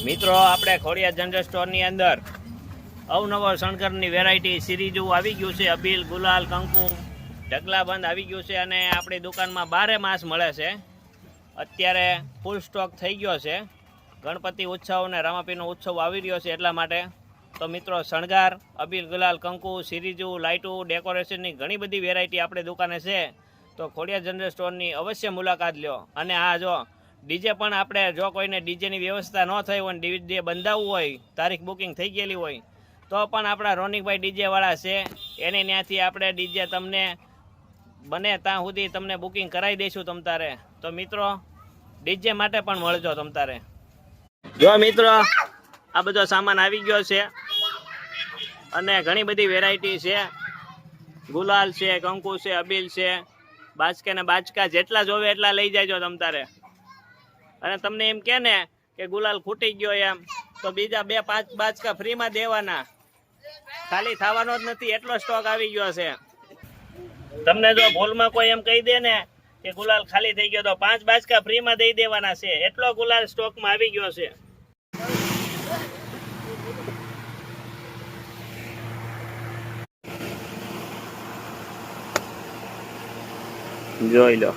મિત્રો આપણે ખોડિયાર જનરલ સ્ટોરની અંદર અવનવો શણકરની વેરાયટી સિરીજો આવી ગયું છે. અબીલ, ગુલાલ, કંકુ, ઢગલાબંધ આવી ગયું છે અને આપણી દુકાનમાં 12 માસ મળે છે. અત્યારે ફૂલ સ્ટોક થઈ ગયો છે. ગણપતિ ઉત્સવ અને રામાપીરનો ઉત્સવ આવી રહ્યો છે એટલા માટે. તો મિત્રો શણગાર, અબીલ, ગુલાલ, કંકુ, સિરીજો, લાઇટો, ડેકોરેશનની ઘણી બધી વેરાયટી આપણી દુકાને છે. તો ખોડિયાર જનરલ સ્ટોરની અવશ્ય મુલાકાત લ્યો. અને આ જો ડીજે પણ આપણે જો કોઈને ડીજેની વ્યવસ્થા ન થઈ હોય, ડીજે બંધાવવું હોય, તારીખ બુકિંગ થઈ ગયેલી હોય, તો પણ આપણા રોનિકભાઈ ડીજેવાળા છે. એને ત્યાંથી આપણે ડીજે તમને બને ત્યાં સુધી તમને બુકિંગ કરાવી દઈશું તમ તારે. તો મિત્રો ડીજે માટે પણ મળજો તમ તારે. જો મિત્રો આ બધો સામાન આવી ગયો છે અને ઘણી બધી વેરાયટી છે. ગુલાલ છે, કંકુ છે, અબીલ છે, બાચકા ને બાચકા જેટલા જોવે એટલા લઈ જાયજો તમ તારે. અને તમને એમ કે ને કે ગુલાલ ખૂટી ગયો એમ, તો બીજા 2-5 બાચકા ફ્રીમાં દેવાના. ખાલી થવાનો જ નથી, એટલો સ્ટોક આવી ગયો છે. તમને જો ભૂલમાં કોઈ એમ કહી દે ને કે ગુલાલ ખાલી થઈ ગયો તો 5 બાચકા ફ્રીમાં દઈ દેવાના છે. એટલો ગુલાલ સ્ટોકમાં આવી ગયો છે. જોઈ લો.